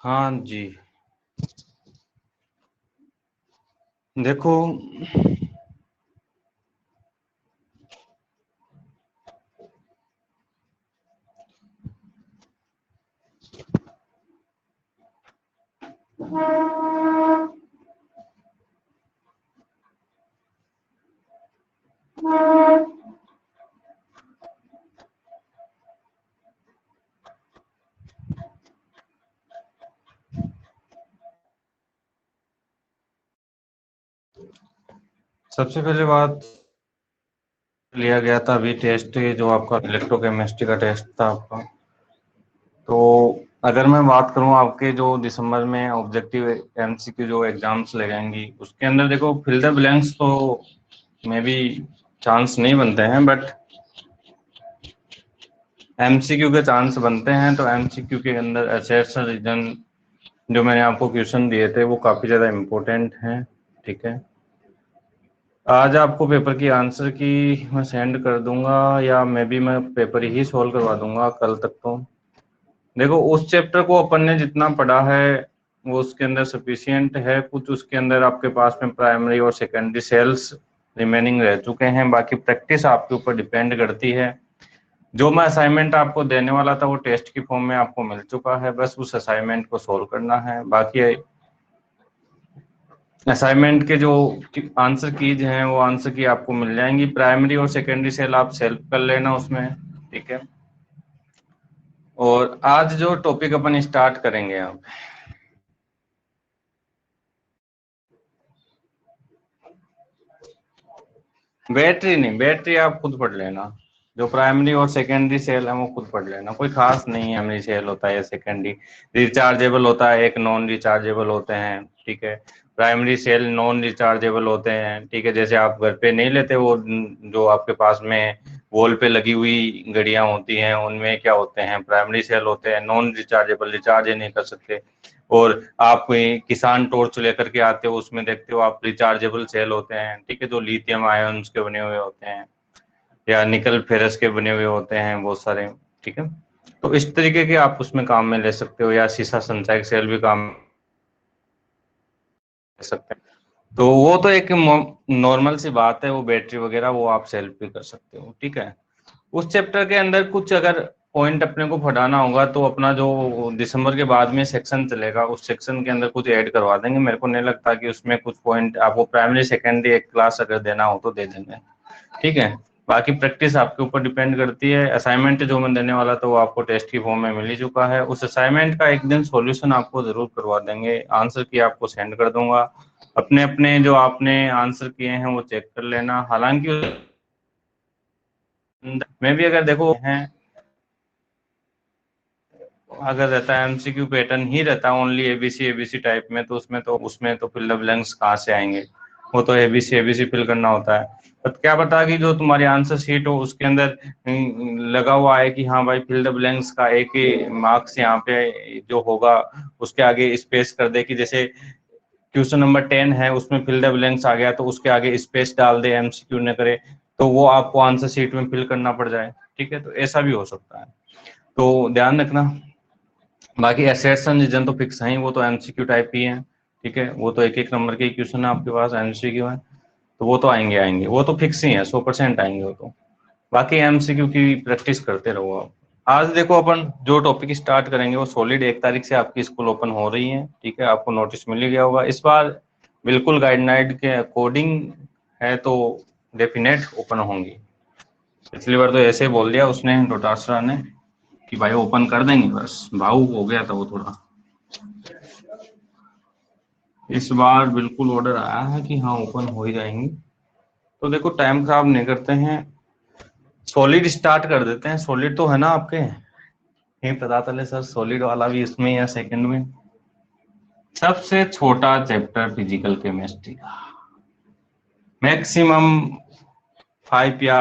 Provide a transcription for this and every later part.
हाँ जी, देखो सबसे पहले बात लिया गया था अभी टेस्ट जो आपका इलेक्ट्रोकेमिस्ट्री का टेस्ट था आपका। तो अगर मैं बात करूं आपके जो दिसंबर में ऑब्जेक्टिव एमसीक्यू जो एग्जाम्स लगाएंगी उसके अंदर देखो फिल द ब्लैंक्स तो मे बी चांस नहीं बनते हैं, बट एमसीक्यू के चांस बनते हैं। तो एमसीक्यू के अंदर असर्शन रीजन जो मैंने आपको क्वेश्चन दिए थे वो काफी ज्यादा इम्पोर्टेंट हैं। ठीक है, आज आपको पेपर की आंसर की मैं सेंड कर दूंगा या मैं पेपर ही सॉल्व करवा दूंगा कल तक। तो देखो उस चैप्टर को अपन ने जितना पढ़ा है वो उसके अंदर सफिशियंट है। कुछ उसके अंदर आपके पास में प्राइमरी और सेकेंडरी सेल्स रिमेनिंग रह चुके हैं, बाकी प्रैक्टिस आपके ऊपर डिपेंड करती है। जो मैं असाइनमेंट आपको देने वाला था वो टेस्ट की फॉर्म में आपको मिल चुका है, बस उस असाइनमेंट को सोल्व करना है। बाकी असाइनमेंट के जो आंसर कीज हैं वो आंसर की आपको मिल जाएंगी। प्राइमरी और सेकेंडरी सेल आप सेल्फ कर लेना उसमें। ठीक है, और आज जो टॉपिक अपन स्टार्ट करेंगे आप, बैटरी नहीं, बैटरी आप खुद पढ़ लेना। जो प्राइमरी और सेकेंडरी सेल है वो खुद पढ़ लेना, कोई खास नहीं है। प्राइमरी सेल होता है या सेकेंडरी रिचार्जेबल होता है, एक नॉन रिचार्जेबल होते हैं। ठीक है, प्राइमरी सेल नॉन रिचार्जेबल होते हैं। ठीक है, जैसे आप घर पे नहीं लेते वो जो आपके पास में वॉल पे लगी हुई घड़ियां होती हैं उनमें क्या होते हैं, प्राइमरी सेल होते हैं, नॉन रिचार्जेबल, रिचार्ज ही नहीं कर सकते। और आप कोई किसान टॉर्च लेकर के आते हो उसमें देखते हो आप रिचार्जेबल सेल होते हैं। ठीक है, जो लिथियम आयन्स के बने हुए होते हैं या निकल फेरस के बने हुए होते हैं बहुत सारे। ठीक है, तो इस तरीके के आप उसमें काम में ले सकते हो, या सीसा संचायक सेल भी काम ले सकते हैं। तो वो तो एक नॉर्मल सी बात है, वो बैटरी वगैरह वो आप सेल्फ भी कर सकते हो। ठीक है, उस चैप्टर के अंदर कुछ अगर पॉइंट अपने को पढ़ाना होगा तो अपना जो दिसंबर के बाद में सेक्शन चलेगा उस सेक्शन के अंदर कुछ ऐड करवा देंगे। मेरे को नहीं लगता कि उसमें कुछ पॉइंट आपको प्राइमरी सेकेंडरी एक क्लास अगर देना हो तो दे देंगे। ठीक है, बाकी प्रैक्टिस आपके ऊपर डिपेंड करती है। असाइनमेंट जो मैं देने वाला था वो आपको टेस्ट की फॉर्म में मिल ही चुका है। उस असाइनमेंट का एक दिन सॉल्यूशन आपको जरूर करवा देंगे, आंसर की आपको सेंड कर दूंगा। अपने अपने जो आपने आंसर किए हैं वो चेक कर लेना। हालांकि मैं भी अगर देखो हैं, अगर रहता है एमसीक्यू पैटर्न ही रहता है ओनली एबीसी एबीसी टाइप में, तो उसमें तो फिल द ब्लैंक्स कहाँ से आएंगे। वो तो एबीसी एबीसी फिल करना होता है। पर क्या पता कि जो तुम्हारी आंसर शीट हो उसके अंदर लगा हुआ है कि हाँ भाई फिल द ब्लैंक्स का एक ही मार्क्स यहाँ पे जो होगा उसके आगे स्पेस कर दे, कि जैसे क्वेश्चन नंबर 10 है उसमें फिल द ब्लैंक्स आ गया तो उसके आगे स्पेस डाल दे, एमसीक्यू न करे तो वो आपको आंसर शीट में फिल करना पड़ जाए। ठीक है, तो ऐसा भी हो सकता है, तो ध्यान रखना। बाकी एसेट्स एंड रीजन तो फिक्स है ही, वो तो एमसीक्यू टाइप ही है। ठीक है, वो तो एक एक नंबर के क्वेश्चन है आपके पास, एमसीक्यू है तो वो तो आएंगे आएंगे, वो तो फिक्स ही है, 100% आएंगे वो तो। बाकी एमसीक्यू की प्रैक्टिस करते रहो आप। आज देखो अपन जो टॉपिक स्टार्ट करेंगे वो सॉलिड 1 तारीख से आपकी स्कूल ओपन हो रही है। ठीक है, आपको नोटिस मिल ही गया होगा इस बार, बिल्कुल गाइडलाइन के अकॉर्डिंग है तो डेफिनेट ओपन होंगी। पिछली बार तो ऐसे ही बोल दिया उसने, डोटासरा ने, कि भाई ओपन कर देंगे, बस भावुक हो गया था वो थोड़ा। इस बार बिल्कुल ऑर्डर आया है कि हाँ ओपन हो ही जाएंगी। तो देखो टाइम खराब नहीं करते हैं, सॉलिड स्टार्ट कर देते हैं। सॉलिड तो है ना आपके, नहीं पता चले सर सॉलिड वाला भी इसमें या सेकंड में। सबसे छोटा चैप्टर फिजिकल केमिस्ट्री का, मैक्सिमम 5 या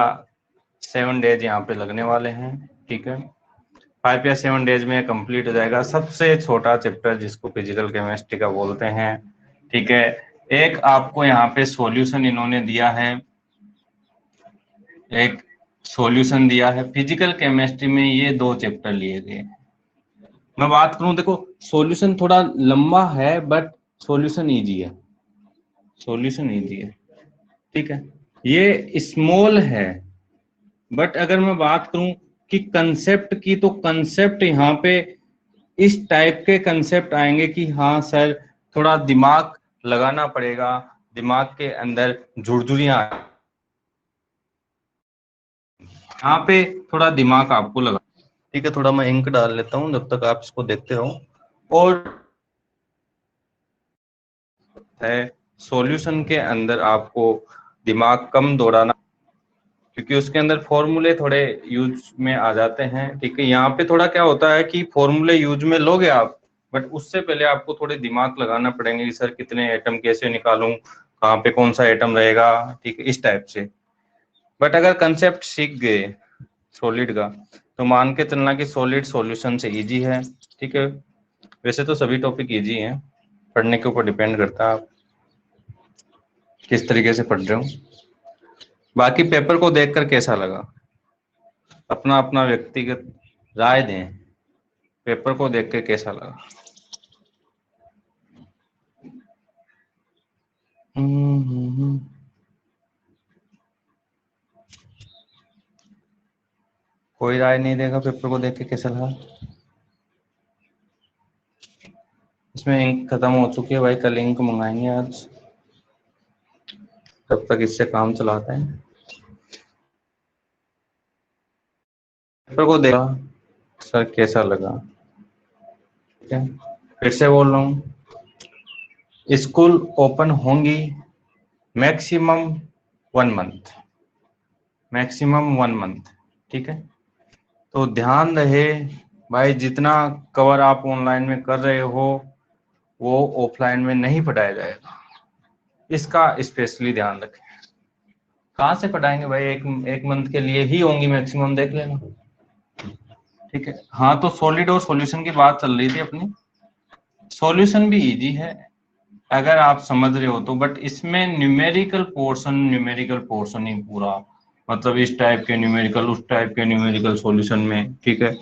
7 डेज यहाँ पे लगने वाले हैं। ठीक है, 5 या 7 डेज में कंप्लीट हो जाएगा सबसे छोटा चैप्टर जिसको फिजिकल केमिस्ट्री का बोलते हैं। ठीक है, एक आपको यहाँ पे सॉल्यूशन इन्होंने दिया है, एक सॉल्यूशन दिया है। फिजिकल केमिस्ट्री में ये 2 चैप्टर लिए गए हैं। मैं बात करूं, देखो सॉल्यूशन थोड़ा लंबा है बट सॉल्यूशन इजी है, सॉल्यूशन इजी है, ठीक है। ये स्मॉल है बट अगर मैं बात करूं कि कंसेप्ट की, तो कंसेप्ट यहाँ पे इस टाइप के कंसेप्ट आएंगे कि हाँ सर थोड़ा दिमाग लगाना पड़ेगा, दिमाग के अंदर झुरझुरियां, यहाँ पे थोड़ा दिमाग आपको लगा, ठीक है। थोड़ा मैं इंक डाल लेता हूँ जब तक आप इसको देखते रहो। और है सॉल्यूशन के अंदर आपको दिमाग कम दौड़ाना, क्योंकि उसके अंदर फॉर्मूले थोड़े यूज में आ जाते हैं, ठीक है। यहाँ पे थोड़ा क्या होता है कि फॉर्मूले यूज में लोगे आप, बट उससे पहले आपको थोड़े दिमाग लगाना पड़ेंगे कि सर कितने एटम कैसे निकालूं, कहाँ पे कौन सा एटम रहेगा, ठीक है, इस टाइप से। बट अगर कंसेप्ट सीख गए सॉलिड का, तो मान के चलना कि सॉलिड सॉल्यूशन से इजी है, ठीक है। वैसे तो सभी टॉपिक इजी हैं, पढ़ने के ऊपर डिपेंड करता है आप किस तरीके से पढ़ रहे हो। बाकी पेपर को देखकर कैसा लगा, अपना अपना व्यक्तिगत राय दें, पेपर को देख के कैसा लगा। कोई राय नहीं देगा पेपर को देख के कैसा लगा। इसमें इंक खत्म हो चुकी है भाई, कल इंक मंगाएंगे आज, तब तक इससे काम चलाते हैं। पेपर को देखा सर कैसा लगा, ठीक है। फिर से बोल रहा हूँ, स्कूल ओपन होंगी मैक्सिमम 1 मंथ, मैक्सिमम 1 मंथ, ठीक है। तो ध्यान रहे भाई, जितना कवर आप ऑनलाइन में कर रहे हो वो ऑफलाइन में नहीं पढ़ाया जाएगा, इसका स्पेशली ध्यान रखें। कहाँ से पढ़ाएंगे भाई, एक मंथ के लिए ही होंगी मैक्सिमम, देख लेना, ठीक है। हाँ तो सॉलिड और सॉल्यूशन की बात चल रही थी अपनी, सॉल्यूशन भी इजी है अगर आप समझ रहे हो तो, बट इसमें न्यूमेरिकल पोर्शन ही पूरा, मतलब इस टाइप के न्यूमेरिकल, उस टाइप के न्यूमेरिकल सॉल्यूशन में, ठीक है।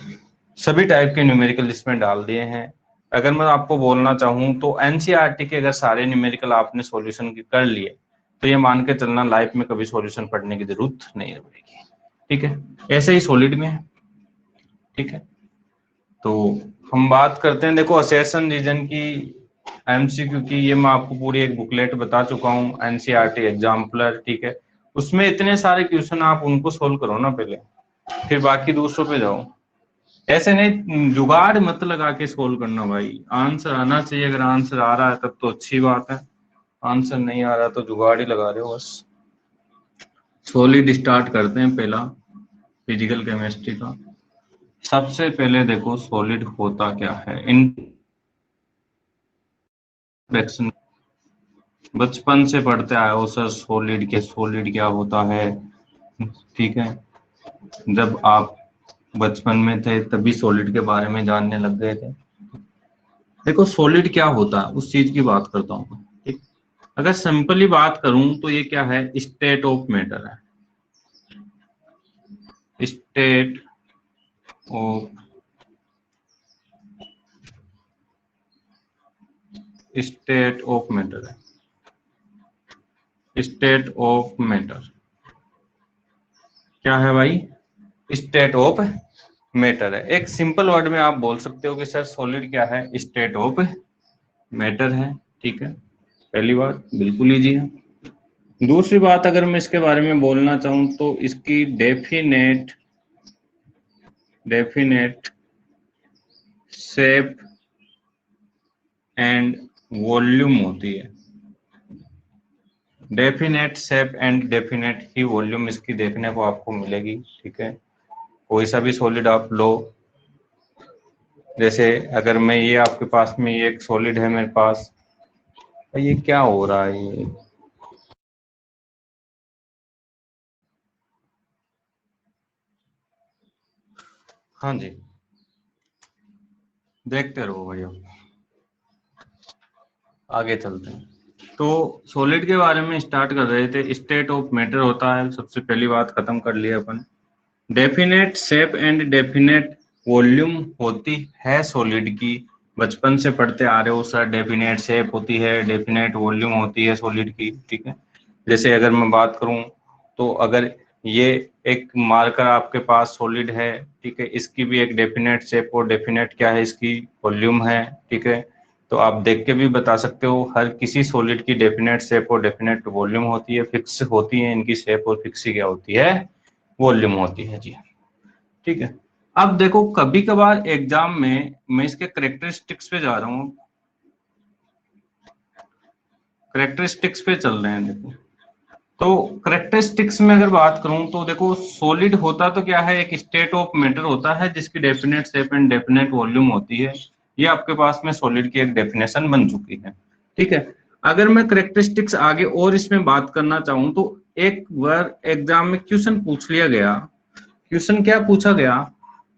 सभी टाइप के न्यूमेरिकल इसमें डाल दिए हैं। अगर मैं आपको बोलना चाहूँ तो एनसीईआरटी के अगर सारे न्यूमेरिकल आपने सॉल्यूशन कर लिए, तो ये मान के चलना लाइफ में कभी सॉल्यूशन पढ़ने की जरूरत नहीं पड़ेगी, ठीक है। ऐसे ही सॉलिड में है, ठीक है। तो हम बात करते हैं, देखो असेशन रीजन की, एमसीक्यू की, ये मैं आपको पूरी एक बुकलेट बता चुका हूँ, एनसीईआरटी एग्जाम्पलर, ठीक है। उसमें इतने सारे क्वेश्चन, आप उनको सोल्व करो ना पहले, फिर बाकी दूसरों पे जाओ। ऐसे नहीं जुगाड़ मत लगा के सोल्व करना भाई, आंसर आना चाहिए, अगर आंसर आ रहा है तब तो अच्छी बात है, आंसर नहीं आ रहा तो जुगाड़ ही लगा रहे हो बस। सॉलिड स्टार्ट करते हैं, पहला फिजिकल केमिस्ट्री का। सबसे पहले देखो सॉलिड होता क्या है, इंट्रोडक्शन, बचपन से पढ़ते आए हो सर सॉलिड क्या होता है, ठीक है। जब आप बचपन में थे तभी सॉलिड के बारे में जानने लग गए थे। देखो सॉलिड क्या होता है उस चीज की बात करता हूँ, ठीक। अगर सिंपली बात करूं तो ये क्या है, स्टेट ऑफ मैटर है, state of state of matter है, स्टेट ऑफ मैटर क्या है भाई, स्टेट ऑफ मैटर है। एक सिंपल वर्ड में आप बोल सकते हो कि सर सॉलिड क्या है, स्टेट ऑफ मैटर है, ठीक है। पहली बात बिल्कुल इजी है। दूसरी बात अगर मैं इसके बारे में बोलना चाहूं तो इसकी डेफिनेट शेप एंड वॉल्यूम होती है, definite shape and definite he volume इसकी देखने को आपको मिलेगी, ठीक है। कोई सा भी सॉलिड आप लो, जैसे अगर मैं ये आपके पास में ये एक सॉलिड है मेरे पास, ये क्या हो रहा है ये, हाँ जी, देखते रहो भैया, आगे चलते हैं। तो सॉलिड के बारे में स्टार्ट कर रहे थे, स्टेट ऑफ मैटर होता है, सबसे पहली बात खत्म कर लिया अपन। Definite shape and definite volume होती है सॉलिड की, बचपन से पढ़ते आ रहे हो सर, डेफिनेट शेप होती है, डेफिनेट वॉल्यूम होती है सॉलिड की, ठीक है। जैसे अगर मैं बात करूं तो अगर ये एक मार्कर आपके पास सॉलिड है, ठीक है, इसकी भी एक डेफिनेट शेप और डेफिनेट क्या है, इसकी वॉल्यूम है, ठीक है। तो आप देख के भी बता सकते हो हर किसी सॉलिड की डेफिनेट शेप और डेफिनेट वॉल्यूम होती है, फिक्स होती है इनकी शेप, और फिक्स ही क्या होती है, वॉल्यूम होती है जी, ठीक है। अब देखो कभी कभार एग्जाम में मैं इसके करेक्टरिस्टिक्स पे जा रहा हूँ, करेक्टरिस्टिक्स पे चल रहे हैं देखो। तो करेक्टरिस्टिक्स में अगर बात करूं तो देखो सॉलिड होता तो क्या है, एक स्टेट ऑफ मैटर होता है जिसकी definite shape and definite volume होती है। ये आपके पास में सॉलिड की एक डेफिनेशन बन चुकी है, ठीक है। अगर मैं करेक्टरिस्टिक्स आगे और इसमें बात करना चाहूं तो एक बार एग्जाम में क्वेश्चन पूछ लिया गया, क्वेश्चन क्या पूछा गया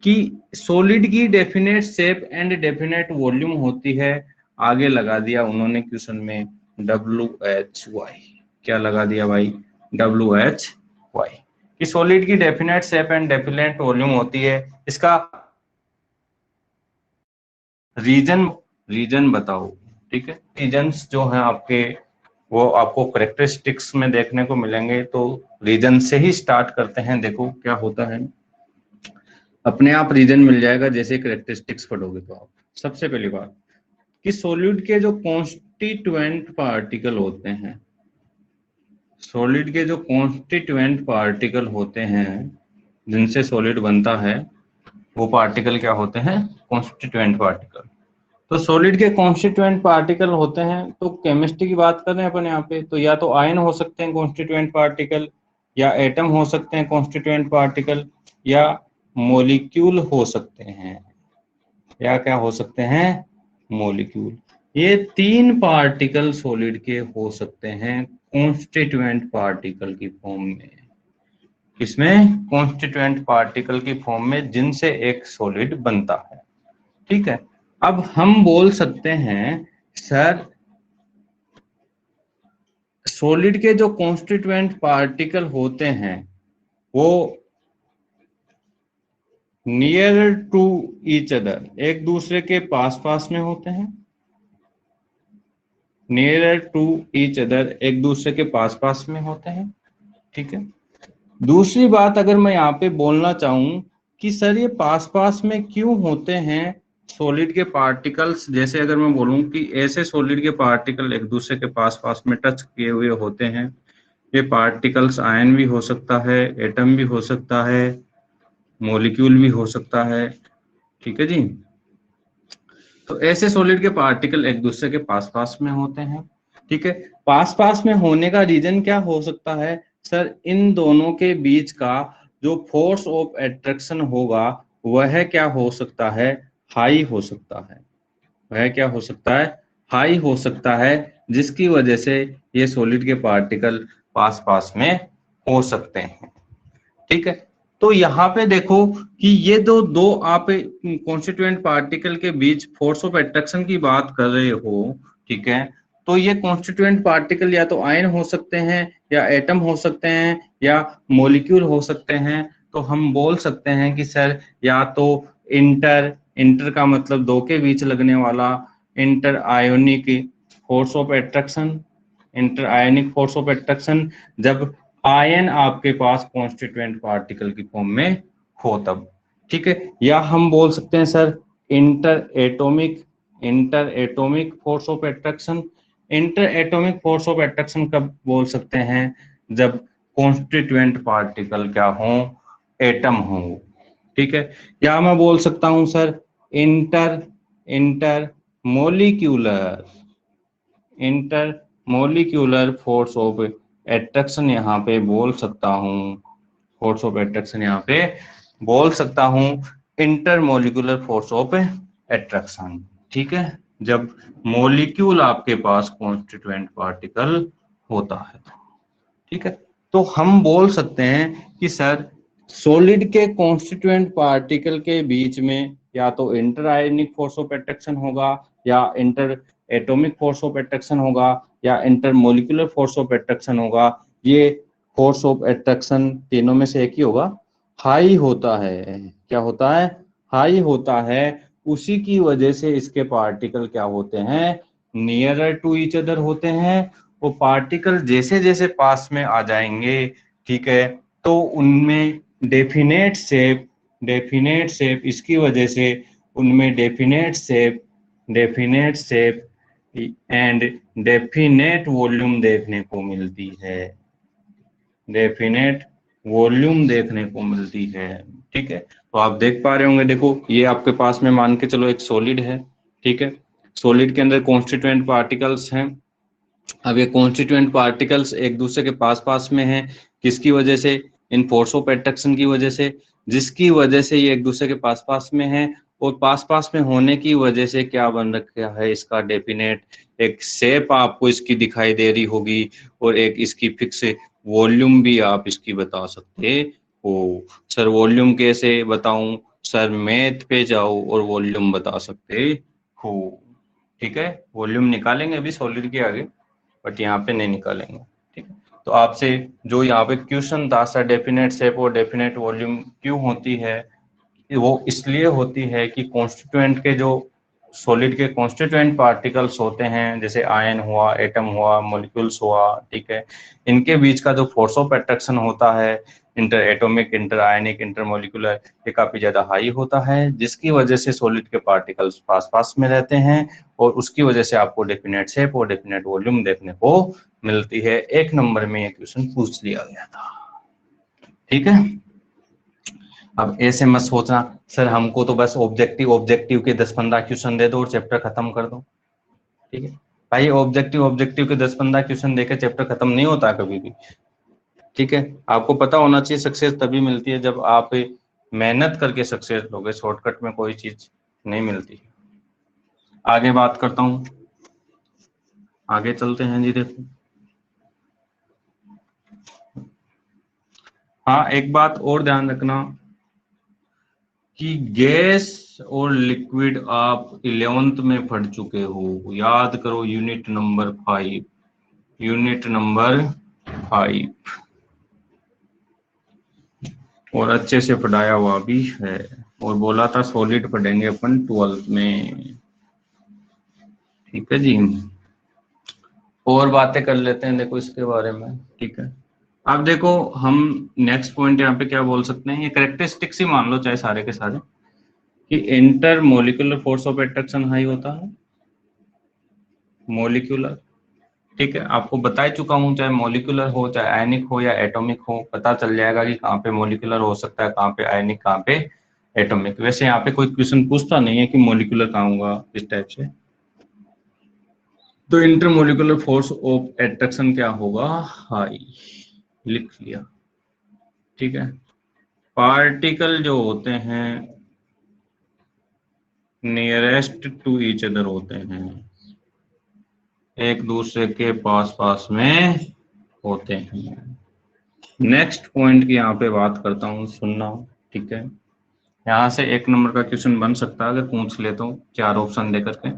कि सॉलिड की definite shape and definite volume होती है, आगे लगा दिया उन्होंने क्वेश्चन में WHY, क्या लगा दिया भाई, WHY, कि सॉलिड की definite shape and definite volume होती है। इसका रीजन रीजन बताओ, ठीक है। रीजन्स जो हैं आपके वो आपको करेक्टरिस्टिक्स में देखने को मिलेंगे, तो रीजन से ही स्टार्ट करते हैं। देखो क्या होता है, अपने आप रीजन मिल जाएगा जैसे करेक्टरिस्टिक्स पढ़ोगे तो आप। सबसे पहली बात कि सॉलिड के जो कॉन्स्टिट्यूएंट पार्टिकल होते हैं, सॉलिड के जो कॉन्स्टिट्यूएंट पार्टिकल होते हैं जिनसे सॉलिड बनता है, वो पार्टिकल क्या होते हैं, कॉन्स्टिट्यूएंट पार्टिकल। तो सॉलिड के कॉन्स्टिट्यूएंट पार्टिकल होते हैं, तो केमिस्ट्री की बात कर रहे हैं अपन यहाँ पे, तो या तो आयन हो सकते हैं कॉन्स्टिट्यूएंट पार्टिकल, या एटम हो सकते हैं कॉन्स्टिट्यूएंट पार्टिकल, या मोलिक्यूल हो सकते हैं, या क्या हो सकते हैं, मोलिक्यूल। ये तीन पार्टिकल सॉलिड के हो सकते हैं कॉन्स्टिट्यूएंट पार्टिकल की फॉर्म में, इसमें कॉन्स्टिट्यूएंट पार्टिकल की फॉर्म में जिनसे एक सॉलिड बनता है, ठीक है। अब हम बोल सकते हैं सर सॉलिड के जो कॉन्स्टिट्यूएंट पार्टिकल होते हैं वो नियर टू ईच अदर, एक दूसरे के पास पास में होते हैं, नियर टू ईच अदर, एक दूसरे के पास पास में होते हैं, ठीक है। दूसरी बात अगर मैं यहाँ पे बोलना चाहूं कि सर ये पास पास में क्यों होते हैं सॉलिड के पार्टिकल्स, जैसे अगर मैं बोलूं कि ऐसे सॉलिड के पार्टिकल एक दूसरे के पास पास में टच किए हुए होते हैं, ये पार्टिकल्स आयन भी हो सकता है, एटम भी हो सकता है, मॉलिक्यूल भी हो सकता है, ठीक है जी। तो ऐसे सॉलिड के पार्टिकल एक दूसरे के पास पास में होते हैं, ठीक है। पास पास में होने का रीजन क्या हो सकता है सर, इन दोनों के बीच का जो फोर्स ऑफ एट्रैक्शन होगा वह क्या हो सकता है, हाई हो सकता है, वह क्या हो सकता है, हाई हो सकता है, जिसकी वजह से ये सॉलिड के पार्टिकल पास पास में हो सकते हैं, ठीक है। तो यहाँ पे देखो कि ये दो आप कॉन्स्टिट्यूएंट पार्टिकल के बीच फोर्स ऑफ अट्रैक्शन की बात कर रहे हो, ठीक है। तो ये कॉन्स्टिट्यूएंट पार्टिकल या तो आयन हो सकते हैं, या एटम हो सकते हैं, या मॉलिक्यूल हो सकते हैं। तो हम बोल सकते हैं कि सर या तो इंटर, इंटर का मतलब दो के बीच लगने वाला, inter ionic force of attraction, inter ionic force of attraction, जब आयन आपके पास कॉन्स्टिट्यूएंट पार्टिकल की फॉर्म में हो तब, ठीक है। या हम बोल सकते हैं sir inter atomic, inter atomic force of attraction. Inter atomic force of attraction कब बोल सकते हैं, जब कॉन्स्टिट्यूएंट पार्टिकल क्या हो, एटम हो, ठीक है। या मैं बोल सकता हूं sir inter, inter molecular, inter molecular force of attraction यहाँ पे बोल सकता हूँ, फोर्स ऑफ एट्रैक्शन यहाँ पे बोल सकता हूँ inter molecular force of attraction, ठीक है, जब मोलिक्यूल आपके पास कॉन्स्टिट्यूएंट पार्टिकल होता है, ठीक है। तो हम बोल सकते हैं कि सर सॉलिड के कॉन्स्टिट्यूएंट पार्टिकल के बीच में या तो inter ionic force of attraction होगा, या inter atomic force of attraction होगा, या inter molecular force of attraction होगा। ये फोर्स ऑफ अट्रैक्शन तीनों में से एक ही होगा, हाई होता है। क्या होता है, हाई होता है, उसी की वजह से इसके पार्टिकल क्या होते हैं, नियरर टू ईच अदर होते हैं। वो पार्टिकल जैसे जैसे पास में आ जाएंगे, ठीक है, तो उनमें डेफिनेट शेप इसकी वजह से उनमें definite shape and definite volume देखने को मिलती है, डेफिनेट वॉल्यूम देखने को मिलती है। ठीक है, तो आप देख पा रहे होंगे, देखो ये आपके पास में मान के चलो एक सॉलिड है, ठीक है, सॉलिड के अंदर कॉन्स्टिट्यूएंट पार्टिकल्स हैं। अब ये कॉन्स्टिट्यूएंट पार्टिकल्स एक दूसरे के पास पास में हैं, किसकी वजह से, इन फोर्स ऑफ एट्रैक्शन की वजह से, जिसकी वजह से ये एक दूसरे के पास पास में हैं। और पास पास में होने की वजह से क्या बन रखा है, इसका डेफिनेट एक शेप आपको इसकी दिखाई दे रही होगी, और एक इसकी फिक्स वॉल्यूम भी आप इसकी बता सकते हो। सर वॉल्यूम कैसे बताऊं, सर मैथ पे जाओ और वॉल्यूम बता सकते हो। ठीक है, वॉल्यूम निकालेंगे अभी सॉलिड के आगे, बट यहाँ पे नहीं निकालेंगे। ठीक है, तो आपसे जो यहाँ पे क्वेश्चन था सर, डेफिनेट शेप और डेफिनेट वॉल्यूम क्यों होती है, वो इसलिए होती है कि कॉन्स्टिट्यूएंट के जो सॉलिड के कॉन्स्टिट्यूएंट पार्टिकल्स होते हैं, जैसे आयन हुआ, एटम हुआ, मॉलिक्यूल्स हुआ, ठीक है, इनके बीच का जो फोर्स ऑफ अट्रैक्शन होता है, इंटर एटॉमिक, इंटर आयनिक, इंटर मॉलिक्यूलर, ये काफी ज्यादा हाई होता है, जिसकी वजह से सॉलिड के पार्टिकल्स पास पास में रहते हैं, और उसकी वजह से आपको डेफिनेट शेप और डेफिनेट वॉल्यूम देखने को मिलती है। एक नंबर में ये क्वेश्चन पूछ लिया गया था। ठीक है, अब ऐसे मत सोचना सर हमको तो बस ऑब्जेक्टिव के 10-15 क्वेश्चन दे दो और चैप्टर खत्म कर दो। ठीक है भाई, ऑब्जेक्टिव के 10-15 क्वेश्चन देके चैप्टर खत्म नहीं होता कभी भी। ठीक है, आपको पता होना चाहिए सक्सेस तभी मिलती है जब आप मेहनत करके सक्सेस लोगे, शॉर्टकट में कोई चीज नहीं मिलती। आगे बात करता हूँ, आगे चलते हैं जी। देखो, हाँ एक बात और ध्यान रखना कि गैस और लिक्विड आप 11th में पढ़ चुके हो, याद करो, यूनिट नंबर 5, यूनिट नंबर 5, और अच्छे से पढ़ाया हुआ भी है, और बोला था सॉलिड पढ़ेंगे अपन 12th में। ठीक है जी, और बातें कर लेते हैं देखो इसके बारे में। ठीक है, अब देखो हम नेक्स्ट पॉइंट यहाँ पे क्या बोल सकते हैं, ये कैरेक्टरिस्टिक्स ही मान लो चाहे सारे के सारे, कि inter molecular force of attraction high होता है, मोलिकुलर। ठीक है, आपको बता ही चुका हूँ, चाहे मोलिकुलर हो, चाहे आयनिक हो या एटॉमिक हो, पता चल जाएगा कि कहाँ पे मोलिकुलर हो सकता है, कहाँ पे आयनिक, कहाँ पे एटॉमिक। वैसे यहाँ पे कोई क्वेश्चन पूछता नहीं है कि मोलिकुलर कहाँ होगा इस टाइप से, तो इंटरमोलिकुलर फोर्स ऑफ एट्रैक्शन क्या होगा, हाई, लिख लिया। ठीक है, पार्टिकल जो होते हैं नियरेस्ट टू ईच अदर होते हैं, एक दूसरे के पास पास में होते हैं। नेक्स्ट पॉइंट की यहाँ पे बात करता हूँ, सुनना। ठीक है, यहाँ से एक नंबर का क्वेश्चन बन सकता है अगर पूछ लेता हूँ 4 ऑप्शन दे करके।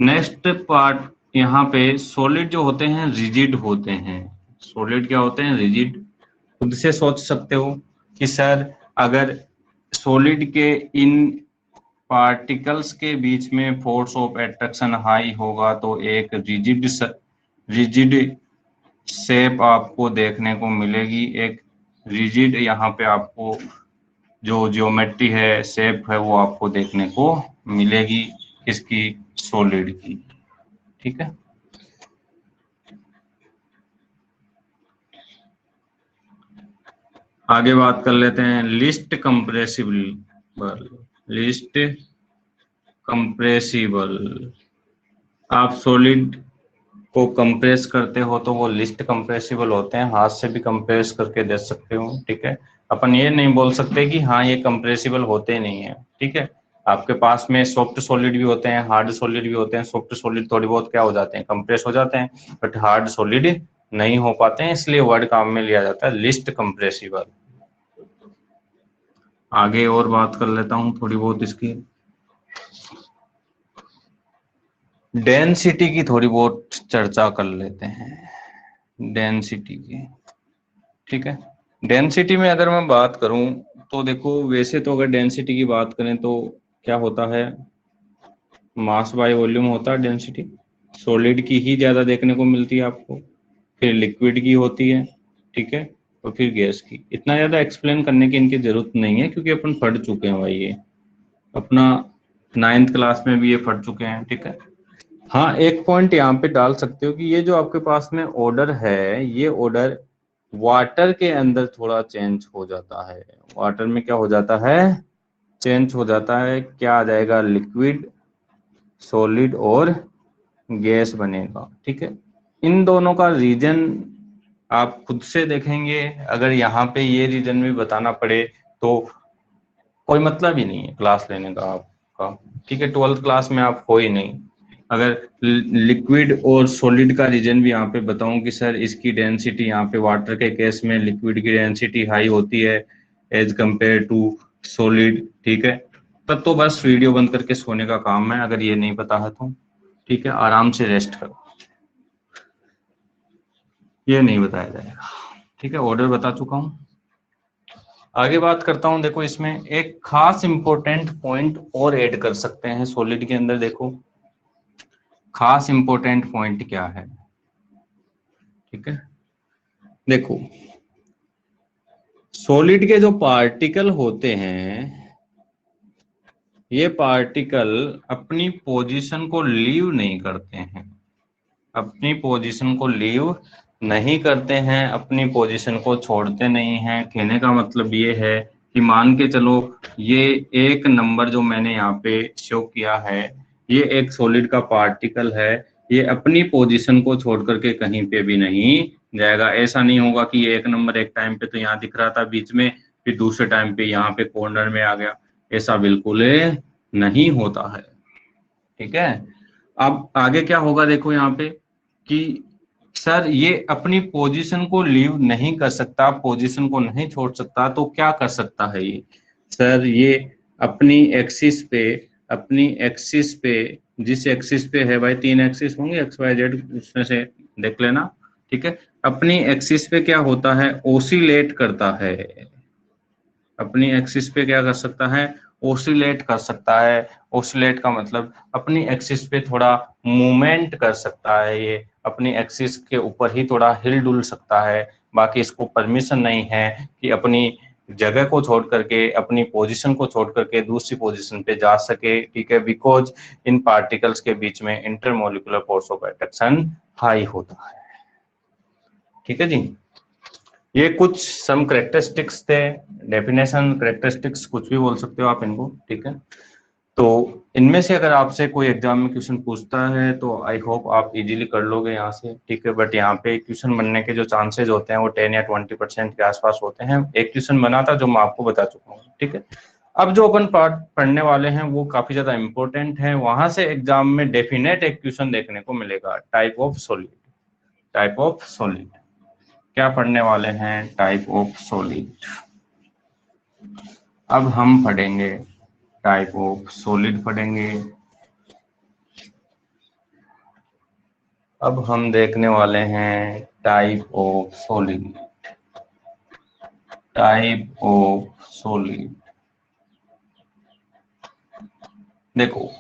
नेक्स्ट पार्ट, यहाँ पे सॉलिड जो होते हैं रिजिड होते हैं, सॉलिड क्या होते हैं, रिजिड। खुद से सोच सकते हो कि सर अगर सॉलिड के इन पार्टिकल्स के बीच में फोर्स ऑफ एट्रैक्शन हाई होगा तो एक रिजिड शेप आपको देखने को मिलेगी, एक रिजिड यहाँ पे आपको जो ज्योमेट्री है, शेप है, वो आपको देखने को मिलेगी इसकी, सॉलिड की। ठीक है, आगे बात कर लेते हैं लिस्ट कंप्रेसिबल, लिस्ट कंप्रेसिबल। आप सॉलिड को कंप्रेस करते हो तो वो लिस्ट कंप्रेसिबल होते हैं, हाथ से भी कंप्रेस करके दे सकते हो। ठीक है, अपन ये नहीं बोल सकते कि हाँ ये कंप्रेसिबल होते नहीं है। ठीक है, आपके पास में सॉफ्ट सॉलिड भी होते हैं, हार्ड सॉलिड भी होते हैं। सॉफ्ट सॉलिड थोड़ी बहुत क्या हो जाते हैं, कंप्रेस हो जाते हैं, बट हार्ड सॉलिड नहीं हो पाते हैं, इसलिए वर्ड काम में लिया जाता है लिस्ट कंप्रेसिबल। आगे और बात कर लेता हूँ थोड़ी बहुत इसकी, डेंसिटी की थोड़ी बहुत चर्चा कर लेते हैं, डेंसिटी की। ठीक है, डेंसिटी में अगर मैं बात करूं तो देखो, वैसे तो अगर डेंसिटी की बात करें तो क्या होता है, मास बाय वॉल्यूम होता है डेंसिटी। सॉलिड की ही ज्यादा देखने को मिलती है आपको, फिर लिक्विड की होती है, ठीक है, और फिर गैस की। इतना ज्यादा एक्सप्लेन करने की इनकी जरूरत नहीं है, क्योंकि अपन पढ़ चुके हैं भाई, ये अपना 9th क्लास में भी ये पढ़ चुके हैं, ठीक है। हाँ, एक पॉइंट यहाँ पे डाल सकते हो कि ये जो आपके पास में ऑर्डर है, ये ऑर्डर वाटर के अंदर थोड़ा चेंज हो जाता है। वाटर में क्या हो जाता है, चेंज हो जाता है। क्या आ जाएगा, लिक्विड, सॉलिड और गैस बनेगा, ठीक है। इन दोनों का रीजन आप खुद से देखेंगे। अगर यहाँ पे ये रीजन भी बताना पड़े तो कोई मतलब ही नहीं है क्लास लेने का आपका, ठीक है। 12th क्लास में आप हो ही नहीं। अगर लिक्विड और सॉलिड का रीजन भी यहाँ पे बताऊं कि सर इसकी डेंसिटी, यहाँ पे वाटर के केस में लिक्विड की डेंसिटी हाई होती है एज कंपेयर टू सॉलिड, ठीक है, तब तो बस वीडियो बंद करके सोने का काम है, अगर ये नहीं पता है तो, ठीक है। आराम से रेस्ट करो, ये नहीं बताया जाएगा, ठीक है। ऑर्डर बता चुका हूँ। आगे बात करता हूँ। देखो, इसमें एक खास इंपॉर्टेंट पॉइंट और ऐड कर सकते हैं सॉलिड के अंदर। देखो, खास इंपॉर्टेंट पॉइंट क्या है, ठीक है। देखो, सॉलिड के जो पार्टिकल होते हैं, ये पार्टिकल अपनी पोजीशन को लीव नहीं करते हैं, अपनी पोजीशन को लीव नहीं करते हैं, अपनी पोजीशन को छोड़ते नहीं हैं। कहने का मतलब ये है कि मान के चलो, ये एक नंबर जो मैंने यहाँ पे शो किया है, ये एक सॉलिड का पार्टिकल है। ये अपनी पोजीशन को छोड़ करके कहीं पे भी नहीं जाएगा। ऐसा नहीं होगा कि ये एक नंबर एक टाइम पे तो यहाँ दिख रहा था बीच में, फिर दूसरे टाइम पे यहाँ पे कॉर्नर में आ गया। ऐसा बिल्कुल नहीं होता है, ठीक है। अब आगे क्या होगा, देखो यहाँ पे कि सर ये अपनी पोजीशन को लीव नहीं कर सकता, पोजीशन को नहीं छोड़ सकता, तो क्या कर सकता है ये, सर ये अपनी एक्सिस पे, अपनी एक्सिस पे, जिस एक्सिस पे है भाई, 3 एक्सिस होंगे एक्स वाई जेड, उसमें से देख लेना, ठीक है। अपनी एक्सिस पे क्या होता है, ओसिलेट करता है। अपनी एक्सिस पे क्या कर सकता है, ओसिलेट कर सकता है। ओसिलेट का मतलब अपनी एक्सिस पे थोड़ा मूवमेंट कर सकता है, ये अपनी एक्सिस के ऊपर ही थोड़ा हिल डुल सकता है। बाकी इसको परमिशन नहीं है कि अपनी जगह को छोड़ करके, अपनी पोजीशन को छोड़ करके दूसरी पोजीशन पे जा सके, ठीक है, बिकॉज इन पार्टिकल्स के बीच में intermolecular force of attraction high होता है, ठीक है जी। ये कुछ सम करेक्टरिस्टिक्स थे, डेफिनेशन, करेक्टरिस्टिक्स, कुछ भी बोल सकते हो आप इनको, ठीक है। तो इनमें से अगर आपसे कोई एग्जाम में क्वेश्चन पूछता है तो आई होप आप इजीली कर लोगे यहाँ से, ठीक है। बट यहाँ पे क्वेश्चन बनने के जो चांसेस होते हैं वो 10 या 20% के आसपास होते हैं। एक क्वेश्चन बना था जो मैं आपको बता चुका हूँ, ठीक है। अब जो अपन पार्ट पढ़ने वाले हैं वो काफी ज्यादा इंपॉर्टेंट है। वहां से एग्जाम में डेफिनेट एक क्वेश्चन देखने को मिलेगा, type of solid. Type of solid क्या पढ़ने वाले हैं, टाइप ऑफ सॉलिड। अब हम पढ़ेंगे टाइप ऑफ सॉलिड पढ़ेंगे। अब हम देखने वाले हैं type of solid. Type of solid, देखो,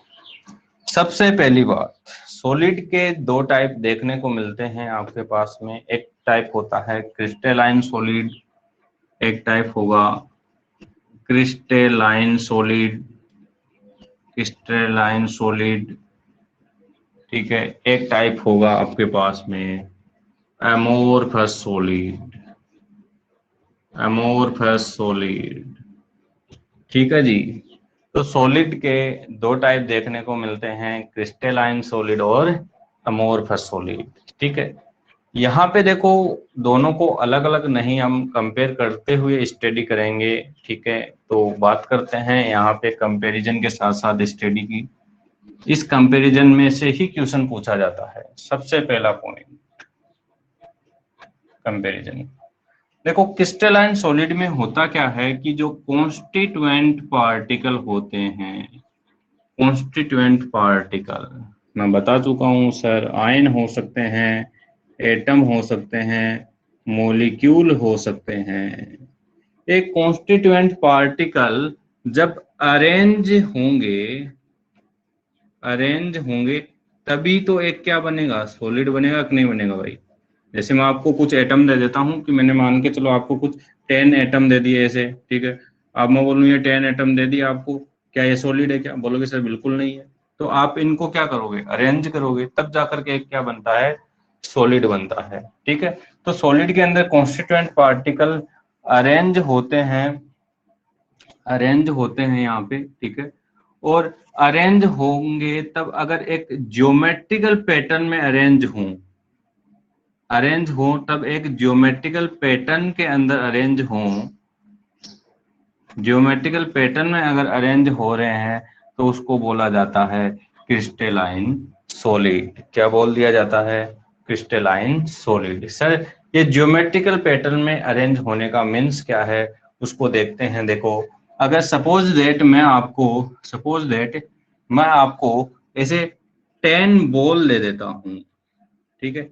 सबसे पहली बात, सॉलिड के दो टाइप देखने को मिलते हैं आपके पास में। एक टाइप होता है क्रिस्टलाइन सॉलिड, एक टाइप होगा क्रिस्टलाइन सॉलिड, क्रिस्टलाइन सॉलिड, ठीक है। एक टाइप होगा आपके पास में एमोरफस सॉलिड, एमोरफस सॉलिड, ठीक है जी। तो सॉलिड के दो टाइप देखने को मिलते हैं, क्रिस्टलाइन सॉलिड और अमोरफस सॉलिड, ठीक है। यहाँ पे देखो, दोनों को अलग अलग नहीं, हम कंपेयर करते हुए स्टडी करेंगे, ठीक है। तो बात करते हैं यहाँ पे कंपैरिजन के साथ साथ स्टडी की। इस कंपैरिजन में से ही क्वेश्चन पूछा जाता है। सबसे पहला पॉइंट कंपैरिजन, देखो क्रिस्टलाइन सॉलिड में होता क्या है कि जो कॉन्स्टिट्यूएंट पार्टिकल होते हैं, कॉन्स्टिट्यूएंट पार्टिकल मैं बता चुका हूँ सर, आयन हो सकते हैं, एटम हो सकते हैं, मोलिक्यूल हो सकते हैं। एक कॉन्स्टिट्यूएंट पार्टिकल जब अरेंज होंगे तभी तो एक क्या बनेगा, सॉलिड बनेगा कि नहीं बनेगा भाई। जैसे मैं आपको कुछ एटम दे देता हूँ कि मैंने मान के चलो आपको कुछ 10 एटम दे दिए ऐसे, ठीक है। अब मैं बोलूँ ये 10 एटम दे दिए आपको, क्या ये सॉलिड है, क्या बोलोगे सर बिल्कुल नहीं है। तो आप इनको क्या करोगे, अरेंज करोगे, तब जाकर के एक क्या बनता है, सॉलिड बनता है, ठीक है। तो सॉलिड के अंदर कॉन्स्टिट्यूएंट पार्टिकल अरेंज होते हैं, यहाँ पे, ठीक है। और अरेंज होंगे तब अगर एक ज्योमेट्रिकल पैटर्न में अरेंज हो तब एक ज्योमेट्रिकल पैटर्न के अंदर अरेंज हो, ज्योमेट्रिकल पैटर्न में अगर अरेंज हो रहे हैं तो उसको बोला जाता है क्रिस्टलाइन सॉलिड। क्या बोल दिया जाता है, क्रिस्टलाइन सॉलिड। सर ये ज्योमेट्रिकल पैटर्न में अरेंज होने का मीन्स क्या है, उसको देखते हैं। देखो, अगर सपोज दैट मैं आपको ऐसे 10 बॉल दे देता हूँ, ठीक है।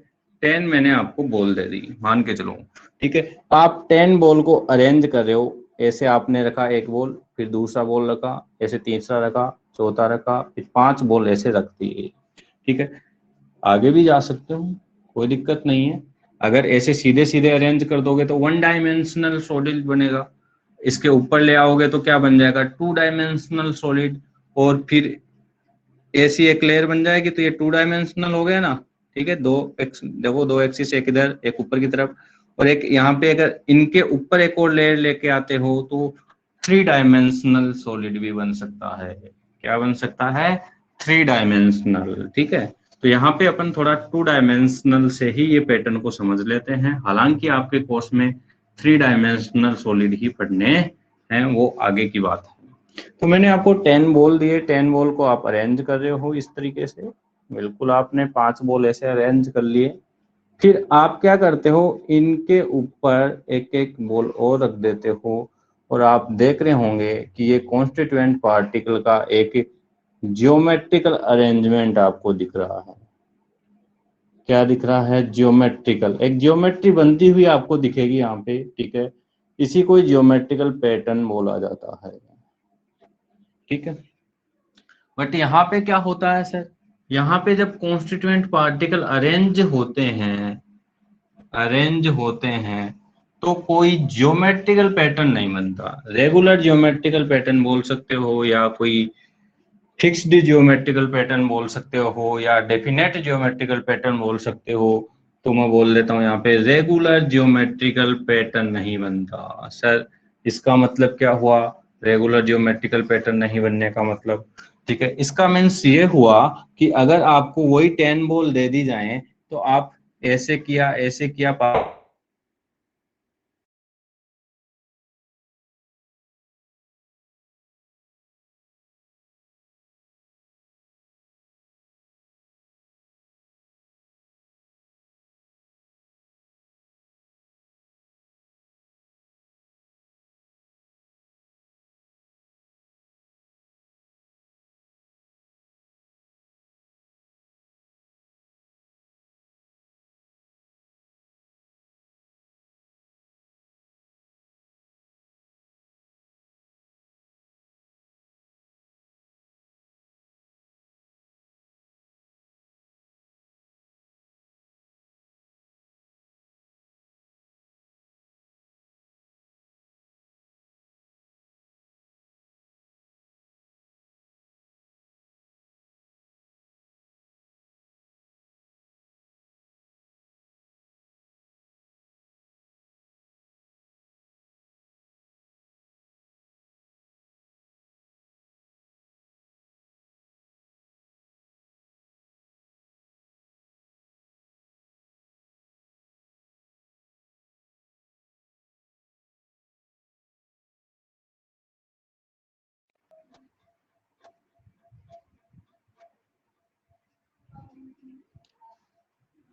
10 मैंने आपको बॉल दे दी, मान के चलो, ठीक है। आप 10 बॉल को अरेंज कर रहे हो, ऐसे आपने रखा एक बॉल, फिर दूसरा बॉल रखा, ऐसे तीसरा रखा, चौथा रखा, फिर 5 बॉल ऐसे रख दिए, ठीक है। आगे भी जा सकते हो, कोई दिक्कत नहीं है। अगर ऐसे सीधे सीधे अरेंज कर दोगे तो 1 डायमेंशनल सॉलिड बनेगा, इसके ऊपर ले आओगे तो क्या बन जाएगा, 2 डायमेंशनल सॉलिड। और फिर ऐसी एक लेयर बन जाएगी तो ये 2 डायमेंशनल हो गया ना, ठीक है। दो एक्स देखो, 2 एक्सिस, एक इधर एक ऊपर की तरफ और एक यहाँ पे। अगर इनके ऊपर एक और लेयर लेके आते हो तो 3 डायमेंशनल सॉलिड भी बन सकता है। क्या बन सकता है, 3 डायमेंशनल, ठीक है। तो यहाँ पे अपन थोड़ा 2 डायमेंशनल से ही ये पैटर्न को समझ लेते हैं, हालांकि आपके कोर्स में 3 डायमेंशनल सॉलिड ही पढ़ने हैं, वो आगे की बात है। तो मैंने आपको 10 बॉल दिए, 10 बॉल को आप अरेंज कर रहे हो इस तरीके से, बिल्कुल आपने 5 बॉल ऐसे अरेंज कर लिए। फिर आप क्या करते हो, इनके ऊपर एक एक बॉल और रख देते हो और आप देख रहे होंगे कि ये कॉन्स्टिट्यूएंट पार्टिकल का एक जियोमेट्रिकल अरेंजमेंट आपको दिख रहा है। क्या दिख रहा है, जियोमेट्रिकल, एक जियोमेट्री बनती हुई आपको दिखेगी यहाँ पे, ठीक है। इसी को जियोमेट्रिकल पैटर्न बोला जाता है, ठीक है। बट यहाँ पे क्या होता है सर, यहाँ पे जब कॉन्स्टिट्यूएंट पार्टिकल अरेंज होते हैं तो कोई ज्योमेट्रिकल पैटर्न नहीं बनता। रेगुलर ज्योमेट्रिकल पैटर्न बोल सकते हो, या कोई फिक्स्ड ज्योमेट्रिकल पैटर्न बोल सकते हो, या डेफिनेट ज्योमेट्रिकल पैटर्न बोल सकते हो। तो मैं बोल देता हूँ यहाँ पे रेगुलर ज्योमेट्रिकल पैटर्न नहीं बनता। सर इसका मतलब क्या हुआ, रेगुलर ज्योमेट्रिकल पैटर्न नहीं बनने का मतलब, ठीक है, इसका मीन्स ये हुआ कि अगर आपको वही 10 बॉल दे दी जाए तो आप ऐसे किया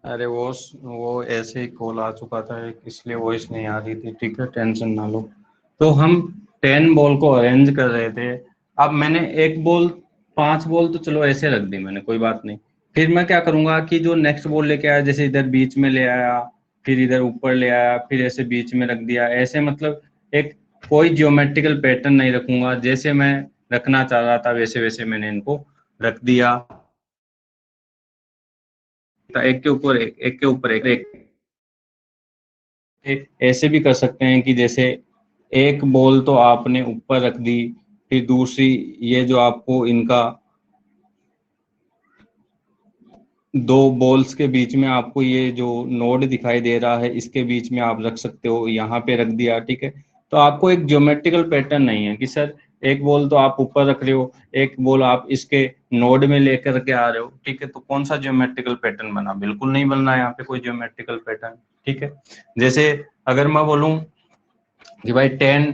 अरे वो ऐसे ही कॉल आ चुका था इसलिए वॉइस नहीं आ रही थी, ठीक है, टेंशन ना लो। तो हम 10 बॉल को अरेंज कर रहे थे। अब मैंने एक बॉल, 5 बॉल तो चलो ऐसे रख दी मैंने, कोई बात नहीं। फिर मैं क्या करूंगा कि जो नेक्स्ट बॉल लेके आया, जैसे इधर बीच में ले आया, फिर इधर ऊपर ले आया, फिर ऐसे बीच में रख दिया, ऐसे मतलब एक कोई जियोमेट्रिकल पैटर्न नहीं रखूंगा, जैसे मैं रखना चाह रहा था वैसे वैसे मैंने इनको रख दिया, एक के ऊपर एक, एक के ऊपर एक ऐसे भी कर सकते हैं कि जैसे एक बॉल तो आपने ऊपर रख दी, फिर दूसरी ये जो आपको इनका दो बॉल्स के बीच में आपको ये जो नोड दिखाई दे रहा है इसके बीच में आप रख सकते हो, यहाँ पे रख दिया, ठीक है। तो आपको एक ज्योमेट्रिकल पैटर्न नहीं है कि सर एक बॉल तो आप ऊपर रख रहे हो, एक बॉल आप इसके नोड में लेकर के आ रहे हो, ठीक है। तो कौन सा ज्योमेट्रिकल पैटर्न बना, बिल्कुल नहीं बनना है यहाँ पे कोई ज्योमेट्रिकल पैटर्न, ठीक है। जैसे अगर मैं बोलूँ कि भाई 10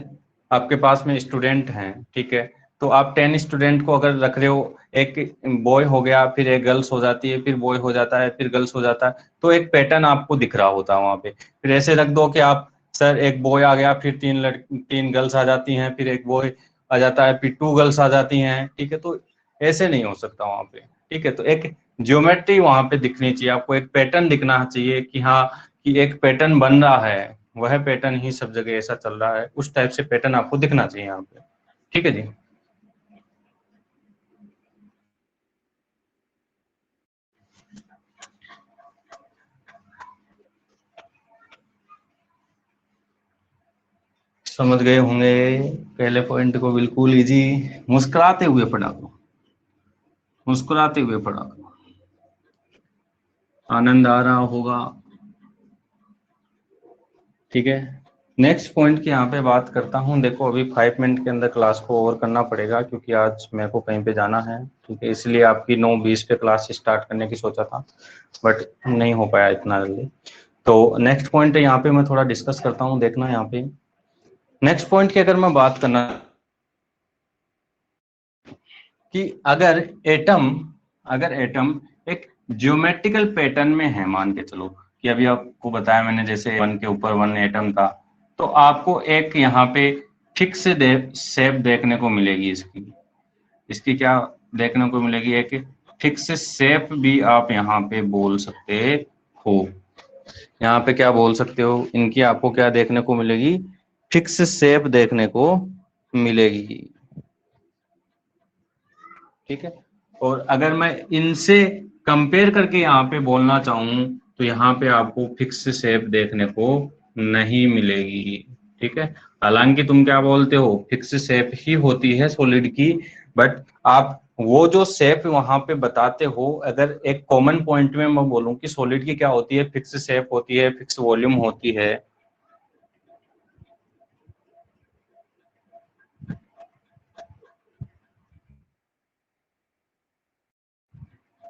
आपके पास में स्टूडेंट हैं, ठीक है, तो आप 10 स्टूडेंट को अगर रख रहे हो, एक बॉय हो गया, फिर एक गर्ल्स हो जाती है, फिर बॉय हो जाता है, फिर गर्ल्स हो जाता है, तो एक पैटर्न आपको दिख रहा होता है वहां पे। फिर ऐसे रख दो कि आप सर एक बॉय आ गया, फिर 3 गर्ल्स आ जाती हैं, फिर एक बॉय आ जाता है, फिर 2 गर्ल्स आ जाती हैं, ठीक है। तो ऐसे नहीं हो सकता वहां पे, ठीक है। तो एक ज्योमेट्री वहां पे दिखनी चाहिए आपको, एक पैटर्न दिखना चाहिए कि हाँ कि एक पैटर्न बन रहा है, वह पैटर्न ही सब जगह ऐसा चल रहा है, उस टाइप से पैटर्न आपको दिखना चाहिए यहाँ पे, ठीक है जी। समझ गए होंगे पहले पॉइंट को, बिल्कुल इजी, मुस्कुराते हुए पढ़ा करो, मुस्कुराते हुए पढ़ा करो, आनंद आ रहा होगा, ठीक है। नेक्स्ट पॉइंट की यहाँ पे बात करता हूँ। देखो अभी 5 मिनट के अंदर क्लास को ओवर करना पड़ेगा क्योंकि आज मेरे को कहीं पे जाना है, ठीक है, इसलिए आपकी 9:20 पे क्लास स्टार्ट करने की सोचा था, बट नहीं हो पाया इतना जल्दी। तो नेक्स्ट पॉइंट यहाँ पे मैं थोड़ा डिस्कस करता हूँ, देखना यहाँ पे नेक्स्ट पॉइंट की अगर मैं बात करना कि अगर एटम एक ज्योमेट्रिकल पैटर्न में है, मान के चलो कि अभी आपको बताया मैंने जैसे 1 के ऊपर 1 एटम था, तो आपको एक यहाँ पे फिक्स शेप देखने को मिलेगी, इसकी इसकी क्या देखने को मिलेगी, एक फिक्स शेप भी आप यहाँ पे बोल सकते हो। यहाँ पे क्या बोल सकते हो, इनकी आपको क्या देखने को मिलेगी, फिक्स शेप देखने को मिलेगी, ठीक है। और अगर मैं इनसे कंपेयर करके यहाँ पे बोलना चाहूँ तो यहाँ पे आपको फिक्स शेप देखने को नहीं मिलेगी, ठीक है। हालांकि तुम क्या बोलते हो, फिक्स शेप ही होती है सॉलिड की, बट आप वो जो शेप वहां पे बताते हो, अगर एक कॉमन पॉइंट में मैं बोलूं कि सॉलिड की क्या होती है, फिक्स शेप होती है, फिक्स वॉल्यूम होती है,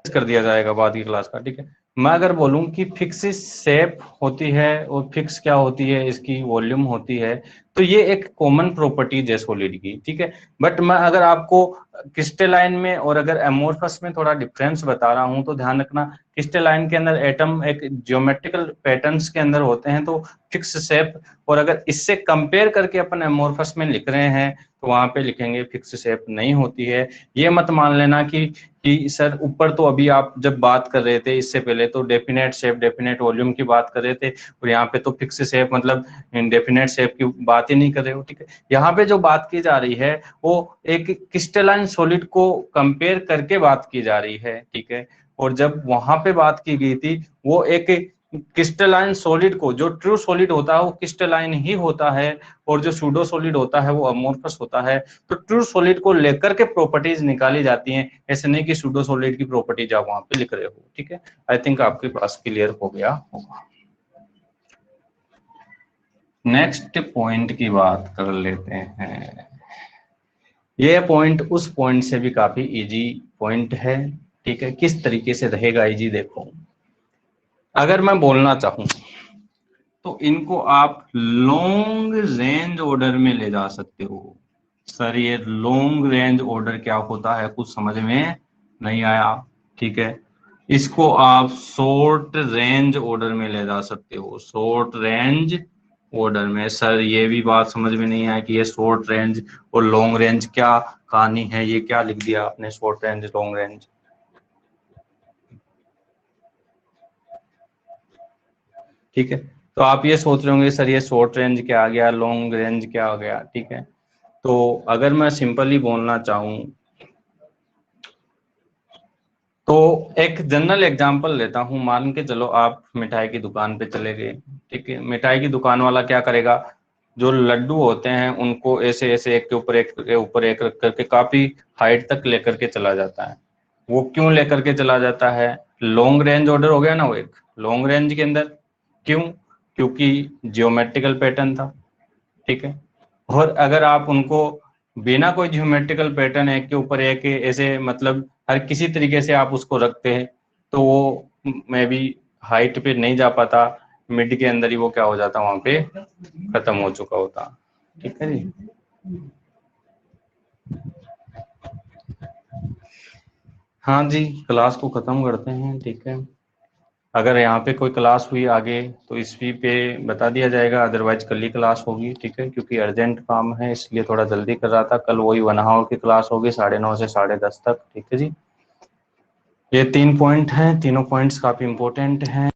कर दिया जाएगा बाद की क्लास का, ठीक है। मैं अगर बोलूं कि फिक्स शेप होती है और फिक्स क्या होती है, इसकी वॉल्यूम होती है, तो ये एक कॉमन प्रॉपर्टीज है सॉलिड की, ठीक है। बट मैं अगर आपको क्रिस्टलाइन में और अगर एमोर्फस में थोड़ा डिफरेंस बता रहा हूं तो ध्यान रखना, क्रिस्टलाइन के अंदर एटम एक ज्योमेट्रिकल पैटर्न्स के अंदर होते हैं, तो फिक्स शेप, और अगर इससे कंपेयर करके अपन एमोर्फस में लिख रहे हैं तो वहां पे लिखेंगे फिक्स शेप नहीं होती है। ये मत मान लेना कि सर ऊपर तो अभी आप जब बात कर रहे थे इससे पहले तो डेफिनेट शेप डेफिनेट वॉल्यूम की बात कर रहे थे, और यहाँ पे तो फिक्स शेप मतलब डेफिनेट शेप की बात ही नहीं कर रहे हो, ठीक है। यहाँ पे जो बात की जा रही है वो एक क्रिस्टलाइन सॉलिड को कंपेयर करके बात की जा रही है, ठीक है। और जब वहां पे बात की गई थी वो एक क्रिस्टलाइन सॉलिड को, जो ट्रू सॉलिड होता है वो क्रिस्टलाइन ही होता है, और जो सूडो सॉलिड होता है वो अमोर्फस होता है। तो ट्रू सॉलिड को लेकर के प्रॉपर्टीज निकाली जाती हैं, ऐसे नहीं कि सूडो सॉलिड की प्रॉपर्टीज आप वहां पे लिख रहे हो, ठीक है। आई थिंक आपके पास क्लियर हो गया होगा। नेक्स्ट पॉइंट की बात कर लेते हैं। ये पॉइंट उस पॉइंट से भी काफी इजी पॉइंट है, ठीक है। किस तरीके से रहेगा इजी, देखो अगर मैं बोलना चाहूं तो इनको आप लॉन्ग रेंज ऑर्डर में ले जा सकते हो। सर ये लॉन्ग रेंज ऑर्डर क्या होता है, कुछ समझ में नहीं आया, ठीक है। इसको आप शॉर्ट रेंज ऑर्डर में ले जा सकते हो, शॉर्ट रेंज ऑर्डर में। सर ये भी बात समझ में नहीं आया कि ये शॉर्ट रेंज और लॉन्ग रेंज क्या कहानी है, ये क्या लिख दिया आपने, शॉर्ट रेंज लॉन्ग रेंज। ठीक है। तो आप ये सोच रहे होंगे सर ये शॉर्ट रेंज क्या आ गया, लॉन्ग रेंज क्या हो गया, ठीक है। तो अगर मैं सिंपली बोलना चाहूँ तो एक जनरल एग्जांपल लेता हूँ। मान के चलो आप मिठाई की दुकान पे चले गए, ठीक है। मिठाई की दुकान वाला क्या करेगा, जो लड्डू होते हैं उनको ऐसे ऐसे एक के ऊपर एक रख करके काफी हाइट तक लेकर के चला जाता है। वो क्यों लेकर के चला जाता है, लॉन्ग रेंज ऑर्डर हो गया ना वो, एक लॉन्ग रेंज के अंदर। क्यों, क्योंकि जियोमेट्रिकल पैटर्न था, ठीक है। और अगर आप उनको बिना कोई ज्योमेट्रिकल पैटर्न एक के ऊपर एक ऐसे मतलब हर किसी तरीके से आप उसको रखते हैं तो वो मे बी हाइट पे नहीं जा पाता, मिड के अंदर ही वो क्या हो जाता वहां पे खत्म हो चुका होता। ठीक है जी। हाँ जी, क्लास को खत्म करते हैं, ठीक है। अगर यहाँ पे कोई क्लास हुई आगे तो इस पे बता दिया जाएगा, अदरवाइज कल ही क्लास होगी, ठीक है। क्योंकि अर्जेंट काम है इसलिए थोड़ा जल्दी कर रहा था। कल वही 1 आवर की क्लास होगी 9:30 से 10:30 तक, ठीक है जी। ये 3 पॉइंट हैं, तीनों पॉइंट्स काफी इंपॉर्टेंट हैं।